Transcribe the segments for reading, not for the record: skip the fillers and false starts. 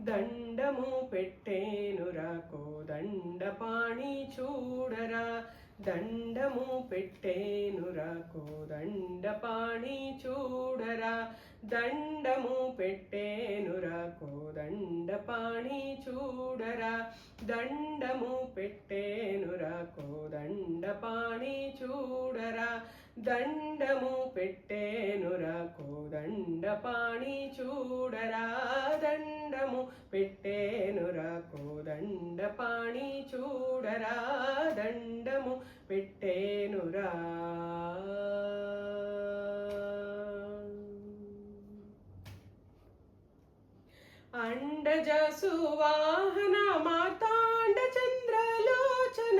దండము పెట్టేనురా కోదండపాణి చూడరా, దండము పెట్టేనురా కోదండపాణి చూడరా, దండము పెట్టేనురా కోదండపాణి చూడరా, దండము పెట్టేనురా కోదండపాణి చూడరా, దండము పెట్టేనురా కోదండపాణి చూడరా, దండము పెట్టేనురా కోదండపాణి చూడరా, దండము పెట్టేనురా. అండజ సువాహన మార్తాండ చంద్రలోచన,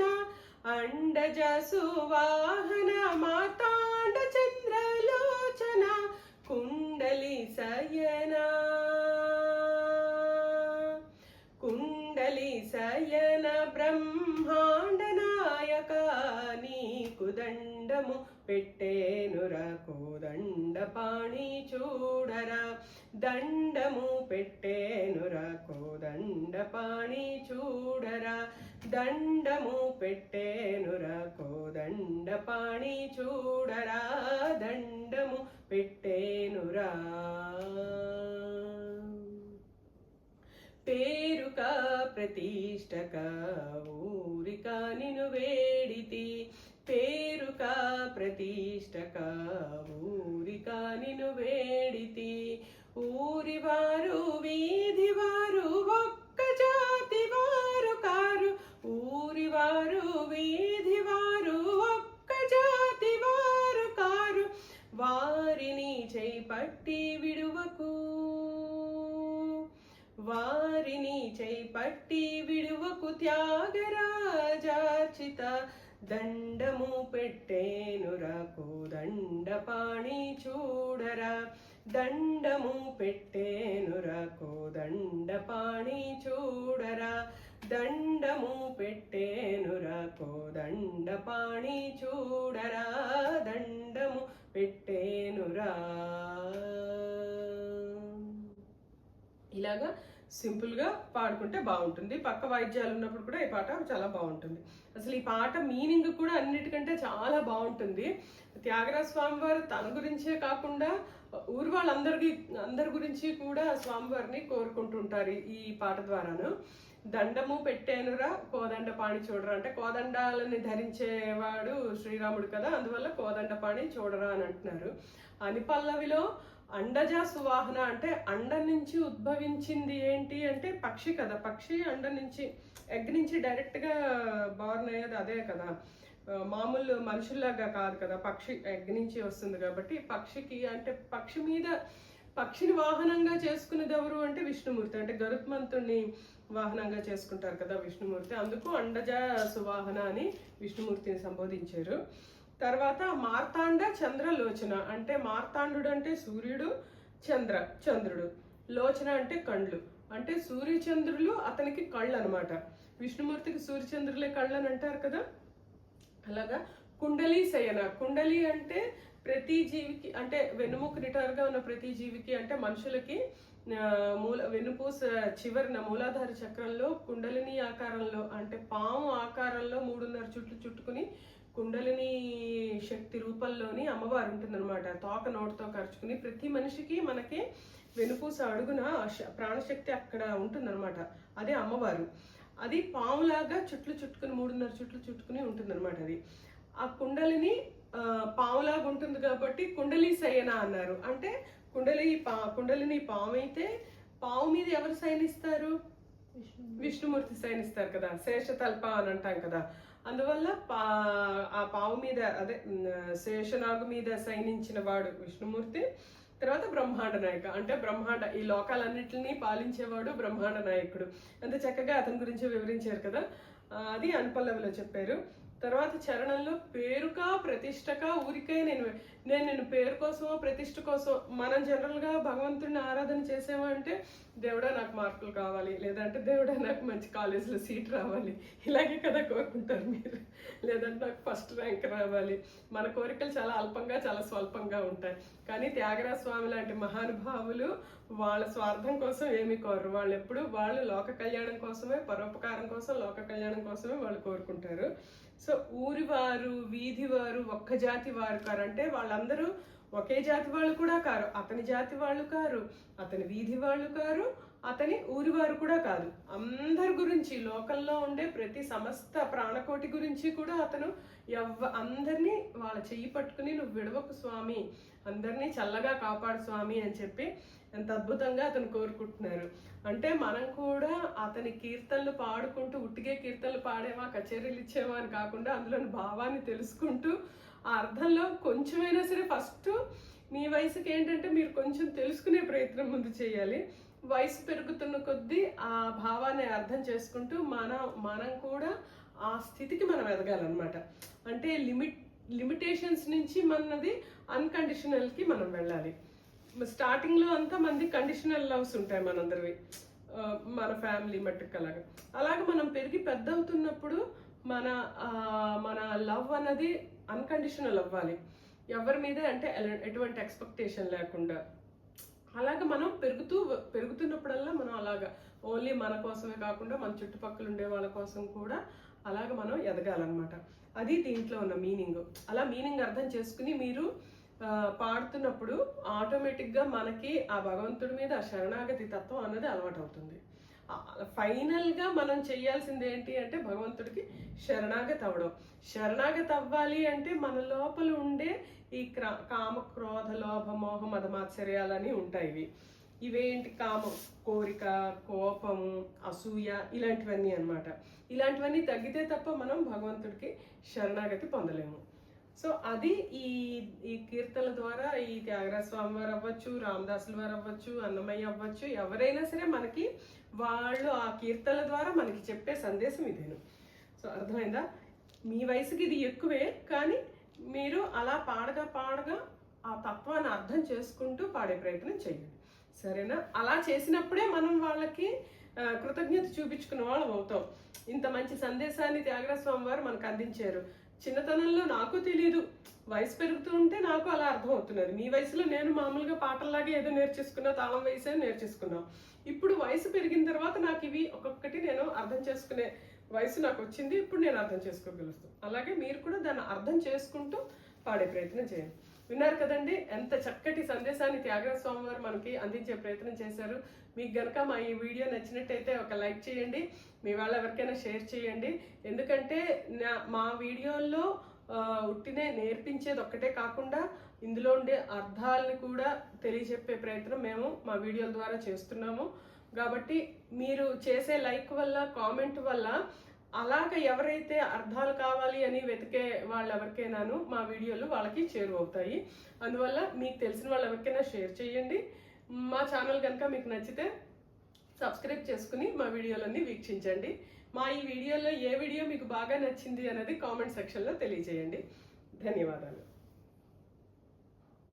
అండజ సువాహన మార్తాండ చంద్రలోచన, కుండలి శయన, కుండలి శయన బ్రహ్మాండ నాయక, నీకు దండము పెట్టేనురా కోదండపాణి చూడరా, దండము పెట్టేనురా కోదండపాణి చూడరా, దండము పెట్టేనురా కోదండపాణి చూడరా, దండము పెట్టేనురా. పేరుక ప్రతిష్టక ఊరిక నిను వేడితి, పేరుక ప్రతిష్టక ఊరిక నిను వేడితి, ఊరివారు వీధివారు ఒక్క జాతి వారు కారు, ఊరివారు వీధివారు ఒక్క జాతి వారు కారు, వారిని చేపట్టి విడువకు, వారిని చేపట్టి విడువకు త్యాగరాజార్చిత, దండము పెట్టేనురా కోదండపాణి చూడరా, దండము పెట్టేనురా కోదండపాణి చూడరా, దండము పెట్టేనురా కోదండపాణి చూడరా, దండము పెట్టేనురా. ఇలాగా సింపుల్గా పాడుకుంటే బాగుంటుంది. పక్క వాయిద్యాలు ఉన్నప్పుడు కూడా ఈ పాట చాలా బాగుంటుంది. అసలు ఈ పాట మీనింగ్ కూడా అన్నిటికంటే చాలా బాగుంటుంది. త్యాగరాజ స్వామివారు తన గురించే కాకుండా ఊరు అందరి గురించి కూడా స్వామివారిని కోరుకుంటుంటారు ఈ పాట ద్వారాను. దండము పెట్టేనురా కోదండపాణి చూడరా అంటే కోదండాలని ధరించేవాడు శ్రీరాముడు కదా, అందువల్ల కోదండపాణి చూడరా అని అంటున్నారు. అని పల్లవిలో అండజ సువాహన అంటే అండ నుంచి ఉద్భవించింది ఏంటి అంటే పక్షి కదా, పక్షి అండ నుంచి ఎగ్ నుంచి డైరెక్ట్గా బార్న్ అయ్యేది అదే కదా, మామూలు మనుషుల్లాగా కాదు కదా, పక్షి ఎగ్ నుంచి వస్తుంది కాబట్టి పక్షికి అంటే పక్షిని వాహనంగా చేసుకునేది ఎవరు అంటే విష్ణుమూర్తి, అంటే గరుత్మంతుడిని వాహనంగా చేసుకుంటారు కదా విష్ణుమూర్తి, అందుకు అండజ సువాహన అని విష్ణుమూర్తిని సంబోధించారు. తర్వాత మార్తాండ చంద్రలోచన అంటే మార్తాండు అంటే సూర్యుడు, చంద్రుడు, లోచన అంటే కండ్లు, అంటే సూర్యచంద్రులు అతనికి కళ్ళు అనమాట. విష్ణుమూర్తికి సూర్యచంద్రులే కళ్ళు అని అంటారు కదా, అలాగా. కుండలి శయన, కుండలి అంటే ప్రతి జీవికి అంటే వెన్నుముక నిటారుగా ఉన్న ప్రతి జీవికి అంటే మనుషులకి వెన్నుపూస చివరిన మూలాధార చక్రంలో కుండలిని ఆకారంలో అంటే పాము ఆకారంలో 3.5 చుట్లు చుట్టుకుని కుండలిని శక్తి రూపంలోని అమ్మవారు ఉంటుందన్నమాట. తోక నోటితో ఖర్చుకుని ప్రతి మనిషికి మనకి వెనుపూస అడుగున ప్రాణశక్తి అక్కడ ఉంటుందన్నమాట, అదే అమ్మవారు. అది పాములాగా చుట్టుకుని 3.5 చుట్లు చుట్టుకుని ఉంటుందన్నమాట. అది ఆ కుండలిని పాములాగా ఉంటుంది కాబట్టి కుండలి శయన అన్నారు. అంటే కుండలిని పాము అయితే పాము మీద ఎవరు శయనిస్తారు? విష్ణుమూర్తి శయనిస్తారు కదా, శేషతల్ప అని అంటాం కదా. అందువల్ల ఆ పాము మీద అదే శేషనాగు మీద శయనించిన వాడు విష్ణుమూర్తి. తర్వాత బ్రహ్మాండ నాయక అంటే ఈ లోకాలన్నింటినీ పాలించేవాడు బ్రహ్మాండ నాయకుడు. అంత చక్కగా అతని గురించి వివరించారు కదా, అది అనుపల్లవిలో చెప్పారు. తర్వాత చరణంలో పేరుక ప్రతిష్టక ఊరికే నేను పేరు కోసమో ప్రతిష్ట కోసం మనం జనరల్గా భగవంతుడిని ఆరాధన చేసామంటే దేవుడా నాకు మార్కులు కావాలి, లేదంటే దేవుడా నాకు మంచి కాలేజీలో సీట్ రావాలి, ఇలాగే కదా కోరుకుంటారు మీరు. లేదంటే నాకు ఫస్ట్ ర్యాంక్ రావాలి. మన కోరికలు చాలా అల్పంగా చాలా స్వల్పంగా ఉంటాయి. కానీ త్యాగరాజ స్వామి లాంటి మహానుభావులు వాళ్ళ స్వార్థం కోసం ఏమి కోరరు. వాళ్ళు ఎప్పుడు వాళ్ళు లోక కళ్యాణం కోసమే, పరోపకారం కోసం, లోక కళ్యాణం కోసమే వాళ్ళు కోరుకుంటారు. సో ఊరి వారు, వీధి వారు, ఒక్క జాతి వారు కారు అంటే వాళ్ళందరూ ఒకే జాతి వాళ్ళు కూడా కారు. అతని జాతి వాళ్ళు కారు, అతని వీధి వాళ్ళు కారు, అతని ఊరి వారు కూడా కాదు. అందరి గురించి, లోకంలో ఉండే ప్రతి సమస్త ప్రాణకోటి గురించి కూడా అతను అందరినీ వాళ్ళ చెయ్యి పట్టుకుని నువ్వు విడవకు స్వామి, అందరినీ చల్లగా కాపాడు స్వామి అని చెప్పి ఎంత అద్భుతంగా అతను కోరుకుంటున్నారు. అంటే మనం కూడా అతని కీర్తనలు పాడుకుంటూ ఉట్టిగే కీర్తనలు పాడేవా, కచేరీలు ఇచ్చేవా అని కాకుండా అందులోని భావాన్ని తెలుసుకుంటూ ఆ అర్థంలో కొంచెమైనా సరే ఫస్ట్ మీ వయసుకి ఏంటంటే మీరు కొంచెం తెలుసుకునే ప్రయత్నం ముందు చేయాలి. వయసు పెరుగుతున్న కొద్దీ ఆ భావాన్ని అర్థం చేసుకుంటూ మనం కూడా ఆ స్థితికి మనం ఎదగాలన్నమాట. అంటే లిమిటేషన్స్ నుంచి మనది అన్కండిషనల్కి మనం వెళ్ళాలి. స్టార్టింగ్లో అంతా మంది కండిషనల్ లవ్స్ ఉంటాయి మనందరివి, మన ఫ్యామిలీ మట్టుకు అలాగే మనం పెరిగి పెద్ద అవుతున్నప్పుడు మన లవ్ అన్నది అన్కండిషనల్ అవ్వాలి, ఎవరి మీద అంటే ఎటువంటి ఎక్స్పెక్టేషన్ లేకుండా. అలాగే మనం పెరుగుతున్నప్పుడల్లా మనం అలాగా ఓన్లీ మన కోసమే కాకుండా మన చుట్టుపక్కల ఉండే వాళ్ళ కోసం కూడా అలాగ మనం ఎదగాలన్నమాట. అది దీంట్లో ఉన్న మీనింగ్. అలా మీనింగ్ అర్థం చేసుకుని మీరు పాడుతున్నప్పుడు ఆటోమేటిక్గా మనకి ఆ భగవంతుడి మీద ఆ శరణాగతి తత్వం అన్నది అలవాటు అవుతుంది. ఫైనల్గా మనం చేయాల్సింది ఏంటి అంటే భగవంతుడికి శరణాగతి అవ్వడం. శరణాగతి అవ్వాలి అంటే మన లోపల ఉండే ఈ కామ, క్రోధ, లోభ, మోహ, మదమాత్సర్యాలని ఉంటాయి. ఇవేంటి? కామం, కోరిక, కోపము, అసూయ, ఇలాంటివన్నీ అన్నమాట. ఇలాంటివన్నీ తగ్గితే తప్ప మనం భగవంతుడికి శరణాగతి పొందలేము. సో అది ఈ కీర్తనల ద్వారా ఈ త్యాగరాజ స్వామి వారు అవ్వచ్చు, రామదాసుల వారు అవ్వచ్చు, అన్నమయ్య అవ్వచ్చు, ఎవరైనా సరే మనకి వాళ్ళు ఆ కీర్తనల ద్వారా మనకి చెప్పే సందేశం ఇదేను. సో అర్థమైందా? మీ వయసుకి ఇది ఎక్కువే, కానీ మీరు అలా పాడగా ఆ తత్వాన్ని అర్థం చేసుకుంటూ పాడే ప్రయత్నం చేయండి, సరేనా? అలా చేసినప్పుడే మనం వాళ్ళకి కృతజ్ఞత చూపించుకున్న వాళ్ళం అవుతాం. ఇంత మంచి సందేశాన్ని త్యాగరాజ స్వామి వారు మనకు అందించారు. చిన్నతనంలో నాకు తెలీదు, వయసు పెరుగుతూ ఉంటే నాకు అలా అర్థం అవుతున్నది. మీ వయసులో నేను మామూలుగా పాటల్లాగే ఏదో నేర్చేసుకున్నా, తాళం వయసే నేర్చేసుకున్నాం. ఇప్పుడు వయసు పెరిగిన తర్వాత నాకు ఇవి ఒక్కొక్కటి నేను అర్థం చేసుకునే వయసు నాకు వచ్చింది. ఇప్పుడు నేను అర్థం చేసుకోగలుగుతాను. అలాగే మీరు కూడా దాన్ని అర్థం చేసుకుంటూ పాడే ప్రయత్నం చేయండి. విన్నారు కదండి, ఎంత చక్కటి సందేశాన్ని త్యాగరాజ స్వామి వారు మనకి అందించే ప్రయత్నం చేశారు. మీకు గనక మా ఈ వీడియో నచ్చినట్టయితే ఒక లైక్ చేయండి, మీ వాళ్ళు ఎవరికైనా షేర్ చేయండి. ఎందుకంటే మా వీడియోల్లో ఉట్టినే నేర్పించేది ఒక్కటే కాకుండా ఇందులో ఉండే అర్థాలను కూడా తెలియజెప్పే ప్రయత్నం మేము మా వీడియోల ద్వారా చేస్తున్నాము. కాబట్టి మీరు చేసే లైక్ వల్ల, కామెంట్ వల్ల అలాగ ఎవరైతే అర్థాలు కావాలి అని వెతికే వాళ్ళు ఎవరికైనాను మా వీడియోలు వాళ్ళకి చేరువవుతాయి. అందువల్ల మీకు తెలిసిన వాళ్ళు ఎవరికైనా షేర్ చేయండి. మా ఛానల్ కనుక మీకు నచ్చితే సబ్స్క్రైబ్ చేసుకుని మా వీడియోలన్నీ వీక్షించండి. మా ఈ వీడియోలో ఏ వీడియో మీకు బాగా నచ్చింది అనేది కామెంట్ సెక్షన్లో తెలియజేయండి. ధన్యవాదాలు.